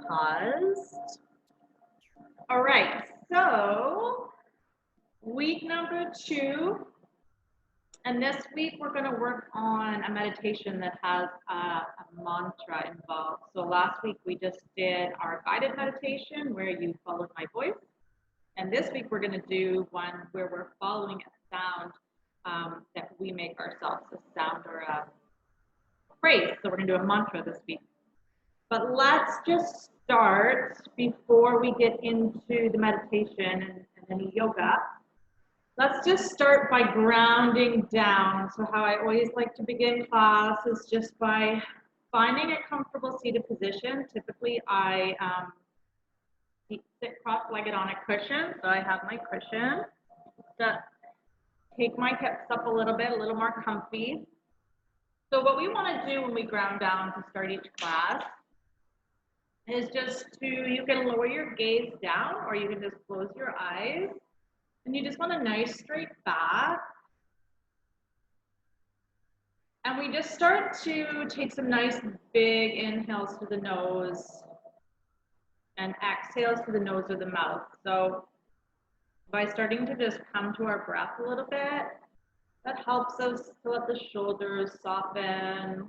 paused. All right, so week number 2, and this week we're going to work on a meditation that has a mantra involved. So last week we just did our guided meditation where you followed my voice, and this week we're going to do one where we're following a sound that we make ourselves, a sound or a phrase. So we're going to do a mantra this week. But let's just start before we get into the meditation and any yoga. Let's just start by grounding down. So how I always like to begin class is just by finding a comfortable seated position. Typically, I sit cross-legged on a cushion. So I have my cushion. Take my hips up a little bit, a little more comfy. So what we want to do when we ground down to start each class is just you can lower your gaze down or you can just close your eyes. And you just want a nice straight back. And we just start to take some nice big inhales through the nose and exhales through the nose or the mouth. So by starting to just come to our breath a little bit, that helps us to let the shoulders soften.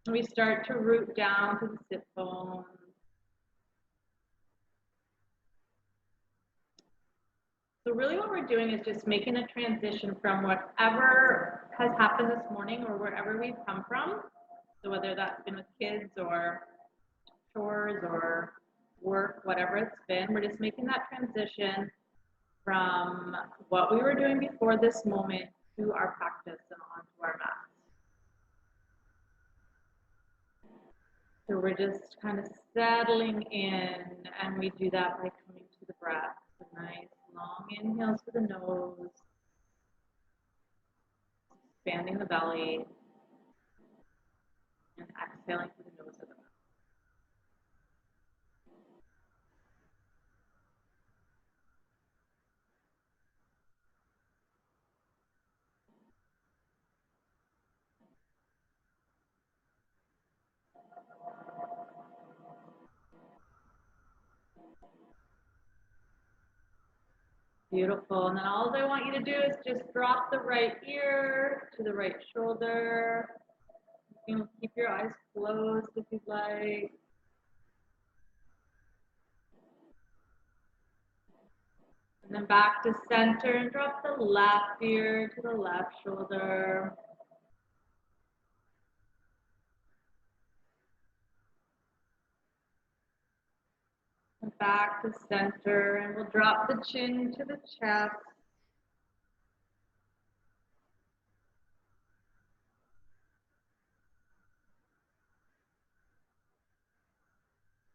And we start to root down to the sit bones. So really what we're doing is just making a transition from whatever has happened this morning or wherever we've come from. So whether that's been with kids or chores or work, whatever it's been, we're just making that transition from what we were doing before this moment to our practice and onto our mat. So we're just kind of settling in, and we do that by coming to the breath. So nice long inhales through the nose, expanding the belly, and exhaling through the nose of the mouth. Beautiful. And then all I want you to do is just drop the right ear to the right shoulder. You can keep your eyes closed if you'd like. And then back to center and drop the left ear to the left shoulder. And back to center, and we'll drop the chin to the chest.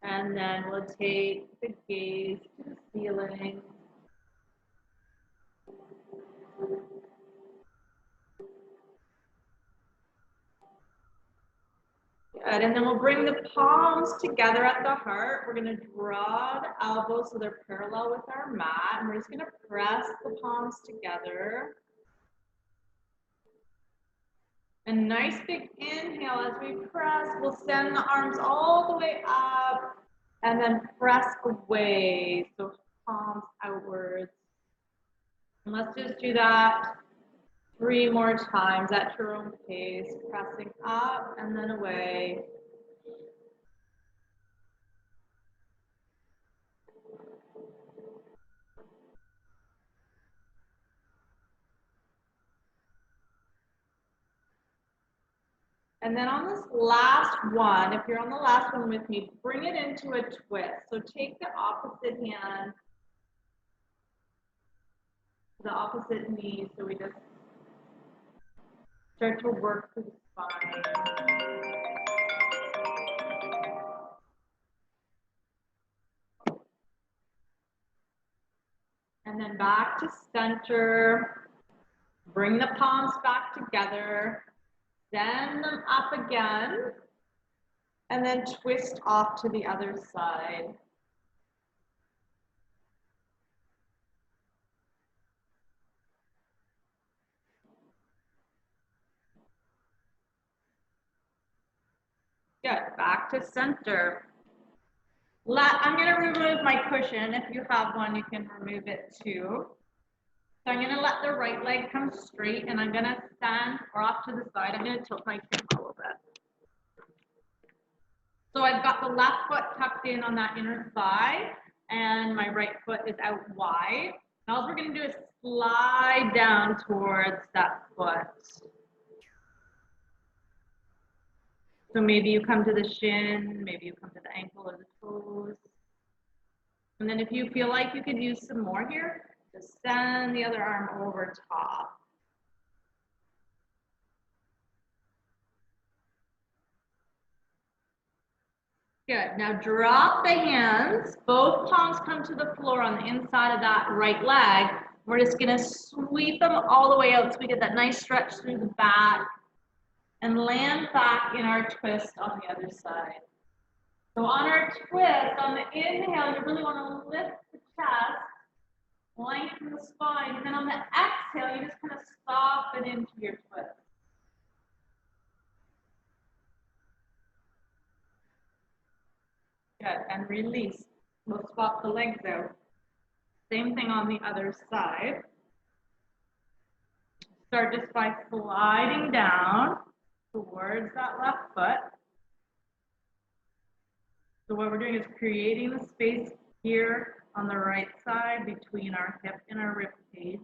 And then we'll take the gaze to the ceiling. Good. And then we'll bring the palms together at the heart. We're going to draw the elbows so they're parallel with our mat. And we're just going to press the palms together. A nice big inhale as we press. We'll send the arms all the way up and then press away. So palms outwards. And let's just do that 3 more times at your own pace, pressing up and then away. And then on this last one, if you're on the last one with me, bring it into a twist. So take the opposite hand, the opposite knee, so we just start to work through the spine. And then back to center. Bring the palms back together. Send them up again. And then twist off to the other side. Good. Back to center. I'm going to remove my cushion. If you have one, you can remove it too. So I'm going to let the right leg come straight, and I'm going to stand or off to the side. I'm going to tilt my camera a little bit. So I've got the left foot tucked in on that inner thigh, and my right foot is out wide. And all we're going to do is slide down towards that foot. So maybe you come to the shin, maybe you come to the ankle or the toes. And then if you feel like you could use some more here, just send the other arm over top. Good. Now drop the hands. Both palms come to the floor on the inside of that right leg. We're just going to sweep them all the way out so we get that nice stretch through the back and land back in our twist on the other side. So on our twist, on the inhale, you really want to lift the chest, lengthen the spine, and then on the exhale, you just kind of soften into your twist. Good, and release. We'll swap the legs out. Same thing on the other side. Start just by sliding down towards that left foot. So what we're doing is creating the space here on the right side between our hip and our rib cage.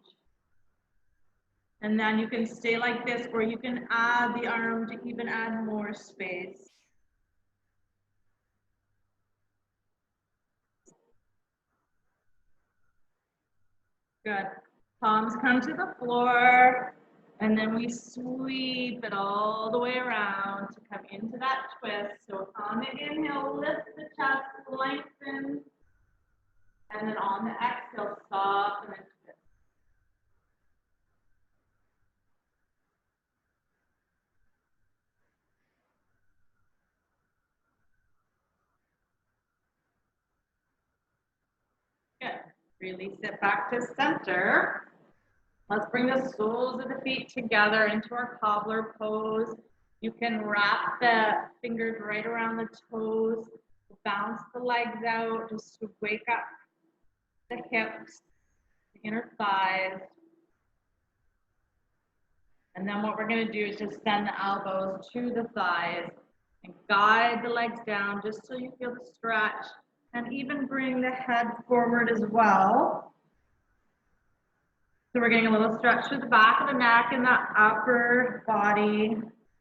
And then you can stay like this, or you can add the arm to even add more space. Good. Palms come to the floor, and then we sweep it all the way around to come into that twist. So on the inhale, lift the chest, lengthen, and then on the exhale, soften and twist. Good. Release it back to center. Let's bring the soles of the feet together into our cobbler pose. You can wrap the fingers right around the toes, bounce the legs out just to wake up the hips, the inner thighs. And then what we're going to do is just send the elbows to the thighs and guide the legs down just so you feel the stretch, and even bring the head forward as well. So we're getting a little stretch to the back of the neck and the upper body.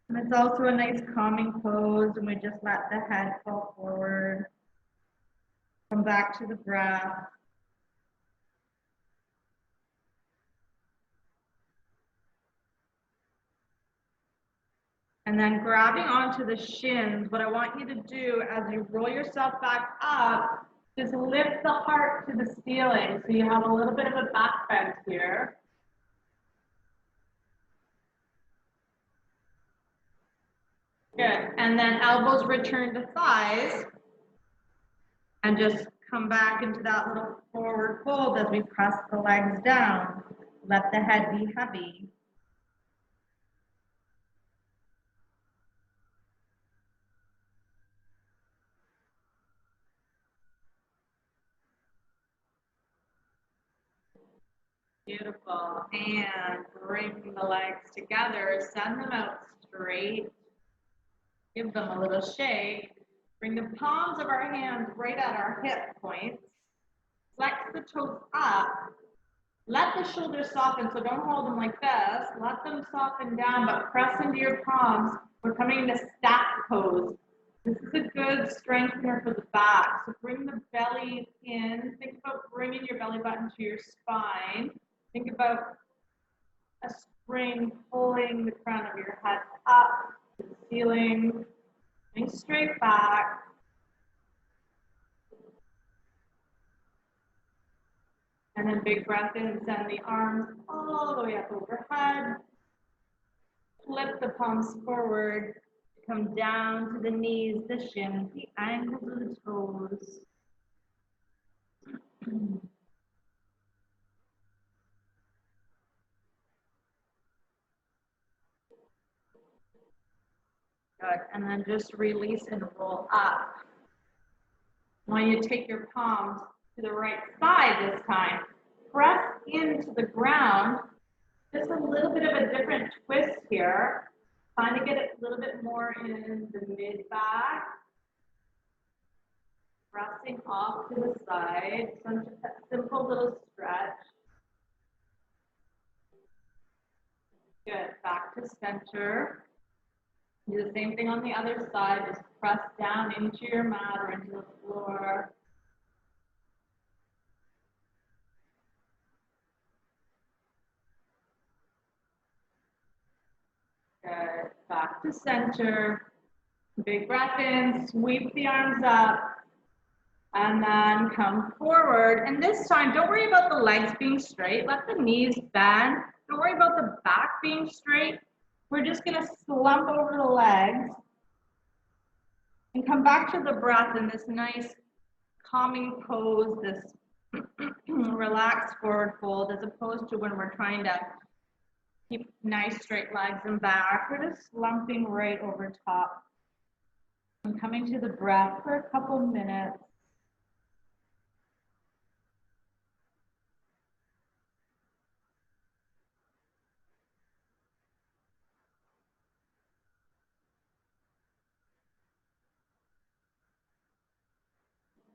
And it's also a nice calming pose, and we just let the head fall forward. Come back to the breath. And then grabbing onto the shins, what I want you to do as you roll yourself back up, just lift the heart to the ceiling. So you have a little bit of a back bend here. Good. And then elbows return to thighs. And just come back into that little forward fold as we press the legs down. Let the head be heavy. Beautiful. And bring the legs together. Send them out straight. Give them a little shake. Bring the palms of our hands right at our hip points. Flex the toes up. Let the shoulders soften, so don't hold them like this. Let them soften down, but press into your palms. We're coming into stack pose. This is a good strengthener for the back. So bring the belly in. Think about bringing your belly button to your spine. Think about a spring pulling the crown of your head up to the ceiling. Coming straight back. And then big breath in, send the arms all the way up overhead. Flip the palms forward. Come down to the knees, the shins, the ankles of the toes. Good. And then just release and roll up. want you to take your palms to the right side this time. Press into the ground. Just a little bit of a different twist here. Trying to get it a little bit more in the mid-back. Pressing off to the side. So just that simple little stretch. Good. Back to center. Do the same thing on the other side. Just press down into your mat or into the floor. Good. Back to center. Big breath in. Sweep the arms up. And then come forward. And this time, don't worry about the legs being straight. Let the knees bend. Don't worry about the back being straight. We're just going to slump over the legs and come back to the breath in this nice calming pose, this relaxed forward fold, as opposed to when we're trying to keep nice straight legs and back. We're just slumping right over top and coming to the breath for a couple minutes.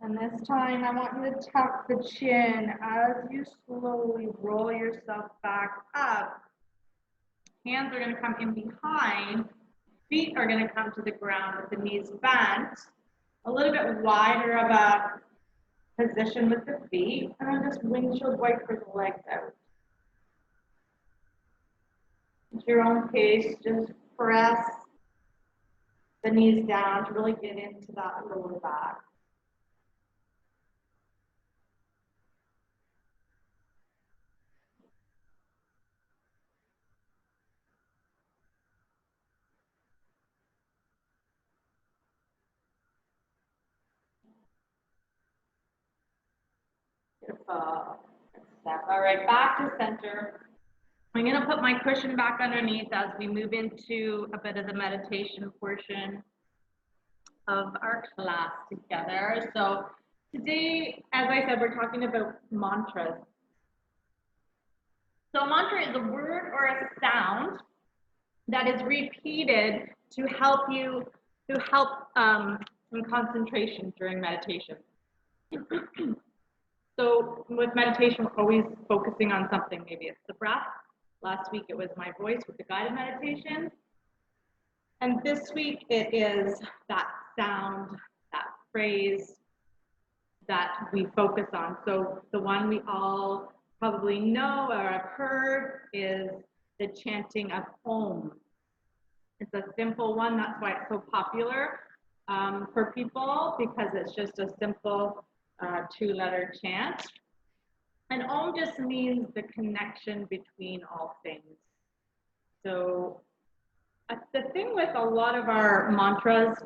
And this time, I want you to tuck the chin as you slowly roll yourself back up. Hands are going to come in behind. Feet are going to come to the ground with the knees bent. A little bit wider of a position with the feet. And then just windshield wiper the legs out. At your own pace, just press the knees down to really get into that lower back. Beautiful. Step. All right, back to center. I'm going to put my cushion back underneath as we move into a bit of the meditation portion of our class together. So today, as I said, we're talking about mantras. So a mantra is a word or a sound that is repeated to help you, in concentration during meditation. So with meditation, we're always focusing on something. Maybe it's the breath. Last week, it was my voice with the guided meditation. And this week, it is that sound, that phrase that we focus on. So the one we all probably know or have heard is the chanting of Om. It's a simple one. That's why it's so popular for people, because it's just a simple two-letter chant. And Om just means the connection between all things. So the thing with a lot of our mantras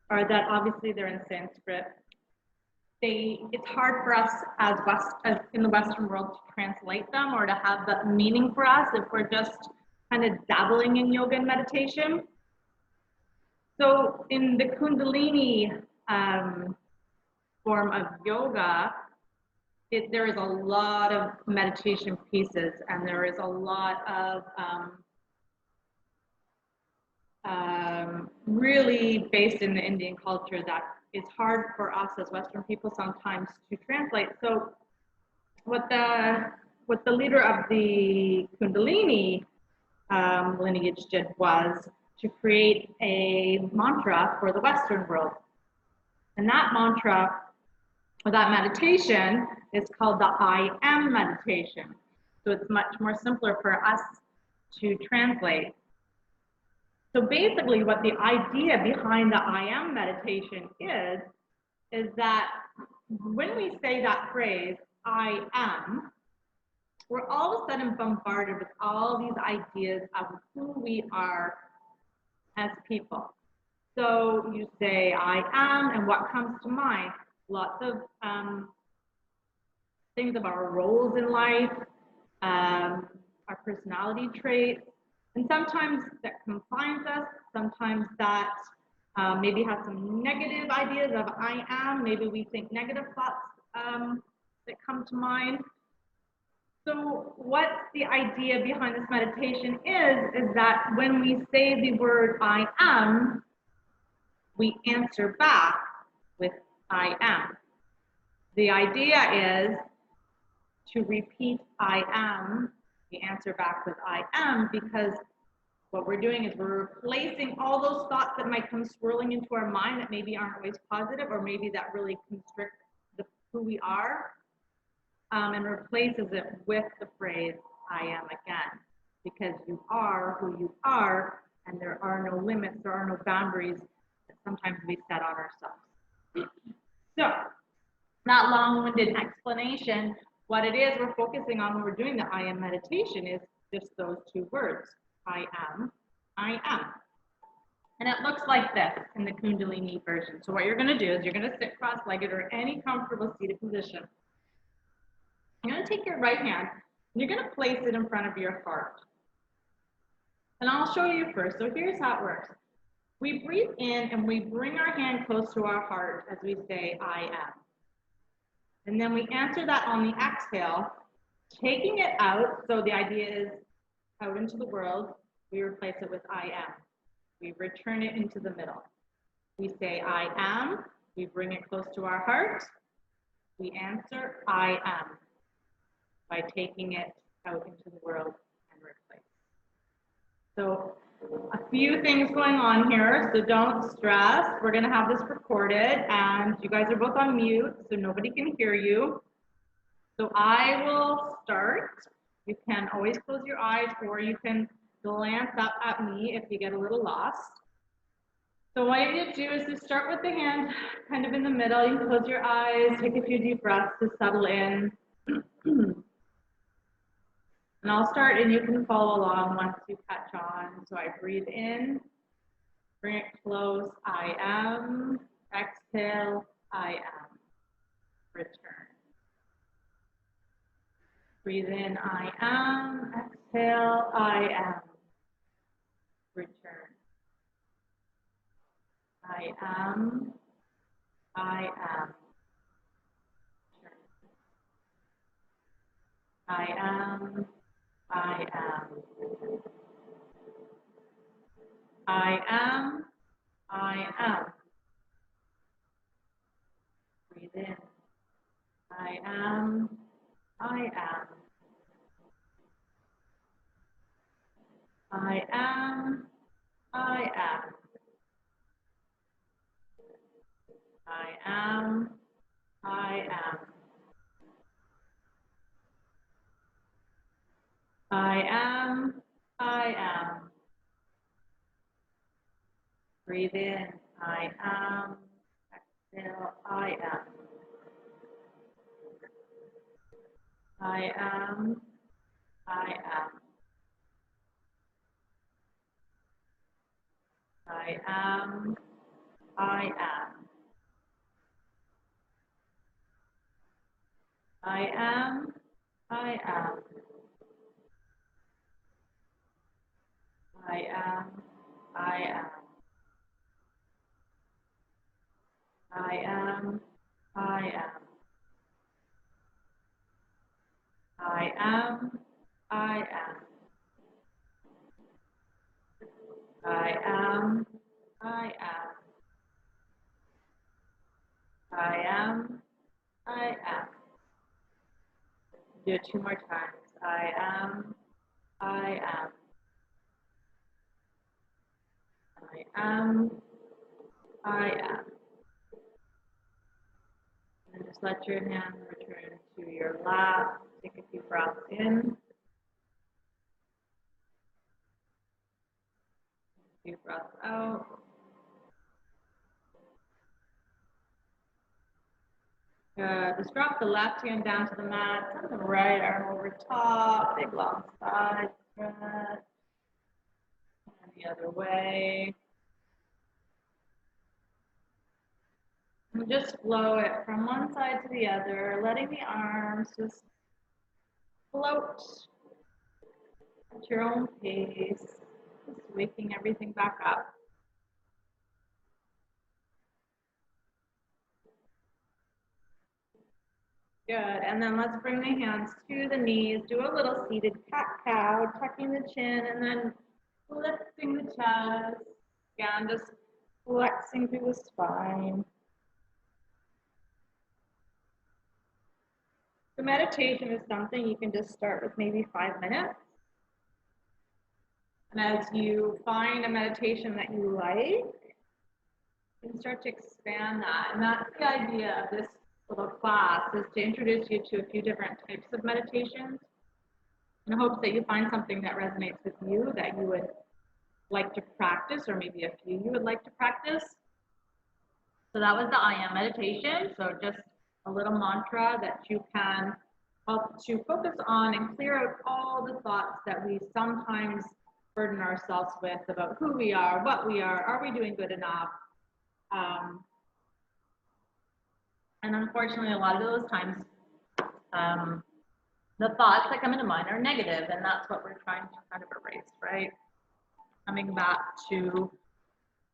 are that obviously they're in Sanskrit. It's hard for us as in the Western world to translate them or to have the meaning for us if we're just kind of dabbling in yoga and meditation. So in the Kundalini form of yoga, there is a lot of meditation pieces, and there is a lot of really based in the Indian culture that is hard for us as Western people sometimes to translate. So what the leader of the Kundalini lineage did was to create a mantra for the Western world. And that mantra, or that meditation, is called the I Am meditation. So it's much more simpler for us to translate. So basically what the idea behind the I Am meditation is that when we say that phrase, I am, we're all of a sudden bombarded with all these ideas of who we are as people. So you say I am, and what comes to mind? Lots of things of our roles in life, our personality traits, and sometimes that confines us, sometimes that maybe have some negative ideas of I am. Maybe we think negative thoughts that come to mind. So what the idea behind this meditation is that when we say the word I am, we answer back with I am. The idea is to repeat I am, we answer back with I am, because what we're doing is we're replacing all those thoughts that might come swirling into our mind that maybe aren't always positive, or maybe that really constrict who we are, and replaces it with the phrase I am again, because you are who you are, and there are no limits, there are no boundaries that sometimes we set on ourselves. So, not long-winded explanation. What it is we're focusing on when we're doing the I am meditation is just those two words, I am, I am. And it looks like this in the Kundalini version. So what you're going to do is you're going to sit cross-legged or any comfortable seated position. You're going to take your right hand and you're going to place it in front of your heart. And I'll show you first. So here's how it works. We breathe in and we bring our hand close to our heart as we say, I am. And then we answer that on the exhale, taking it out. So the idea is out into the world. We replace it with I am. We return it into the middle. We say I am. We bring it close to our heart. We answer I am by taking it out into the world and replace. So a few things going on here, so don't stress. We're going to have this recorded, and you guys are both on mute, so nobody can hear you. So I will start. You can always close your eyes, or you can glance up at me if you get a little lost. So what you do is to start with the hand kind of in the middle. You can close your eyes, take a few deep breaths to settle in. And I'll start and you can follow along once you catch on. So I breathe in, bring it close, I am. Exhale, I am. Return. Breathe in, I am. Exhale, I am. Return. I am. I am. Return. I am. I am. I am. I am. Breathe in. I am. I am. I am. I am. I am. I am. I am. I am. Breathe in. I am. Exhale. I am. I am. I am. I am. I am. I am. I am. I am. I am. I am. I am. I am. I am. I am. I am. I am. I am. Do it 2 more times. I am. I am. I am. I am. And just let your hand return to your lap. Take a few breaths in. A few breaths out. Just drop the left hand down to the mat. Send the right arm over top. Big long side stretch. And the other way. And just flow it from one side to the other, letting the arms just float at your own pace, just waking everything back up. Good. And then let's bring the hands to the knees. Do a little seated cat-cow, tucking the chin and then lifting the chest. Again, just flexing through the spine. The meditation is something you can just start with maybe 5 minutes. And as you find a meditation that you like, you can start to expand that. And that's the idea of this little class, is to introduce you to a few different types of meditations in hopes that you find something that resonates with you, that you would like to practice, or maybe a few you would like to practice. So that was the I Am meditation. So just a little mantra that you can help to focus on and clear out all the thoughts that we sometimes burden ourselves with about who we are we doing good enough? And unfortunately, a lot of those times, the thoughts that come into mind are negative, and that's what we're trying to kind of erase, right? Coming back to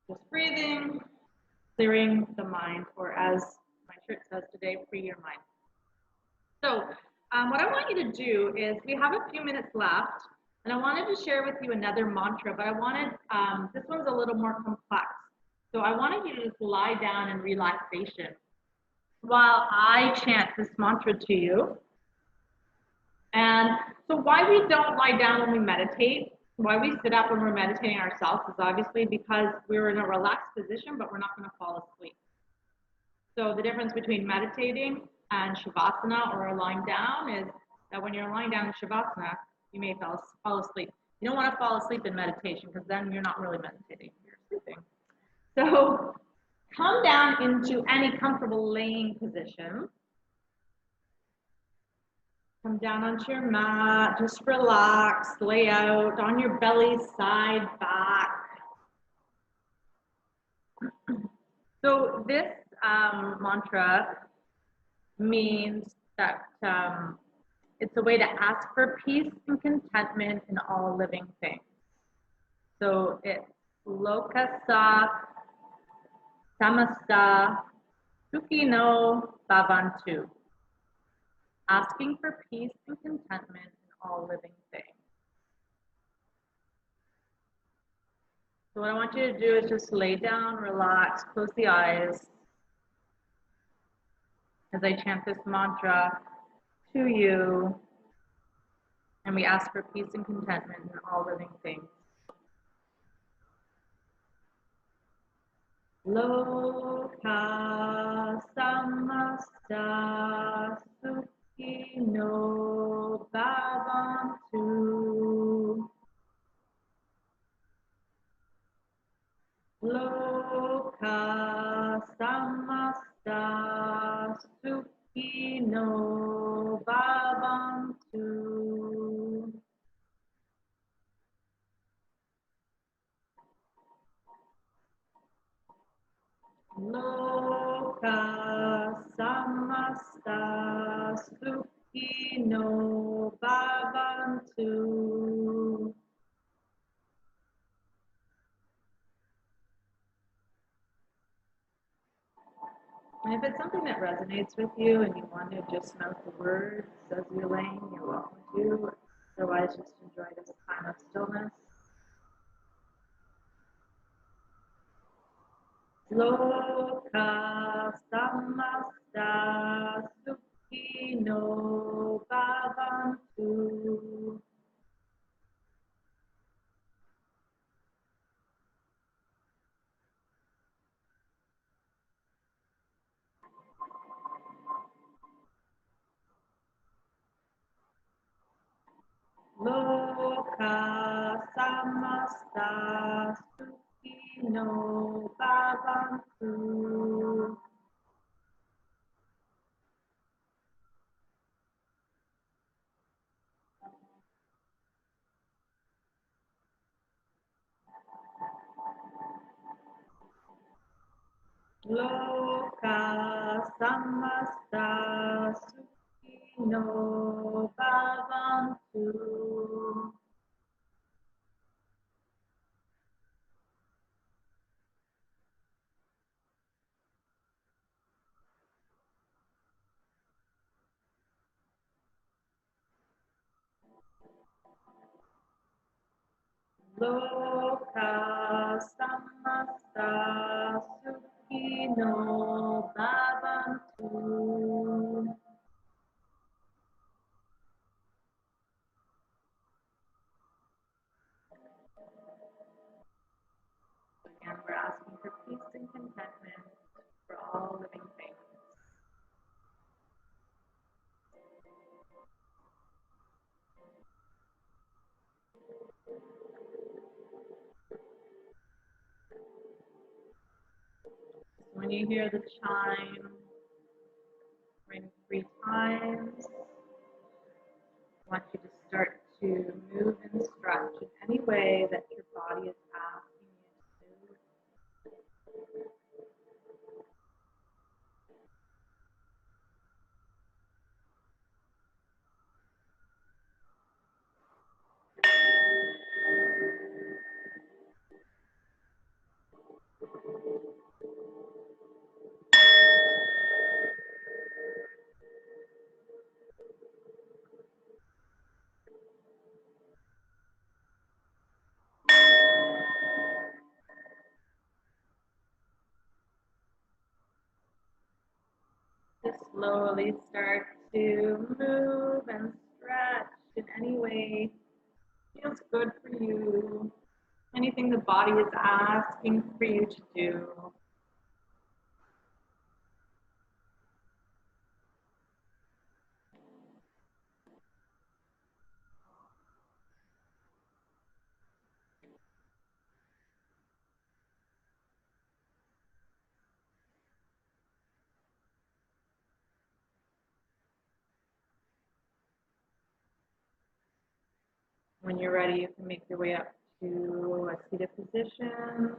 just breathing, clearing the mind, or as my shirt says today, free your mind. So what I want you to do is, we have a few minutes left, and I wanted to share with you another mantra, but I wanted, this one's a little more complex. So I wanted you to just lie down in relaxation while I chant this mantra to you. And so why we don't lie down when we meditate, why we sit up when we're meditating ourselves, is obviously because we're in a relaxed position, but we're not going to fall asleep. So the difference between meditating and Shavasana, or lying down, is that when you're lying down in Shavasana, you may fall asleep. You don't want to fall asleep in meditation, because then you're not really meditating, you're sleeping. So come down into any comfortable laying position. Come down onto your mat, just relax, lay out on your belly, side, back. So this mantra means that it's a way to ask for peace and contentment in all living things. So it's Lokasa Samasta Sukhino Bhavantu. Asking for peace and contentment in all living things. So what I want you to do is just lay down, relax, close the eyes as I chant this mantra to you, and we ask for peace and contentment in all living things. Loka samasta sukhino bhavantu. Loka samasta sukhino bhavantu. Loka samasta sukhino bhavantu. And if it's something that resonates with you and you want to just mouth the words as you're laying, you're welcome to. Otherwise, just enjoy this time of stillness. Loka samasta sukhino bhavantu. Loka samasta sukhino bhavantu. Loka samasta sukhino bhavantu. loka samasta sukhino bhavantu. Again, we're asking for peace and contentment for all living things. When you hear the chime ring 3 times, I want you to start to move and stretch in any way that your body is asking you to. Just slowly start to move and stretch in any way feels good for you. Anything the body is asking for you to do. When you're ready, you can make your way up to a seated position.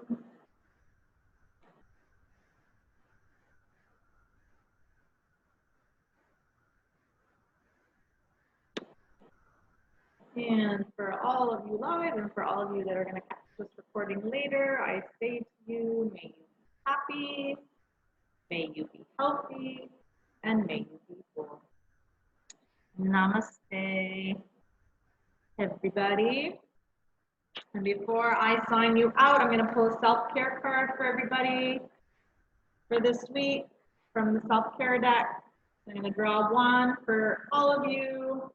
And for all of you live and for all of you that are going to catch this recording later, I say to you, may you be happy, may you be healthy, and may you be whole. Namaste, everybody. And before I sign you out, I'm going to pull a self-care card for everybody for this week from the self-care deck. I'm going to draw one for all of you.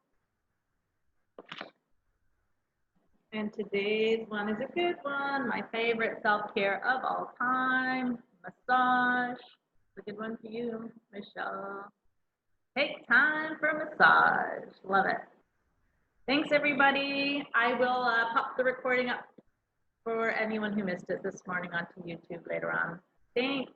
And today's one is a good one, my favorite self-care of all time, massage. It's a good one for you, Michelle. Take time for massage. Love it. Thanks, everybody. I will pop the recording up for anyone who missed it this morning onto YouTube later on. Thanks.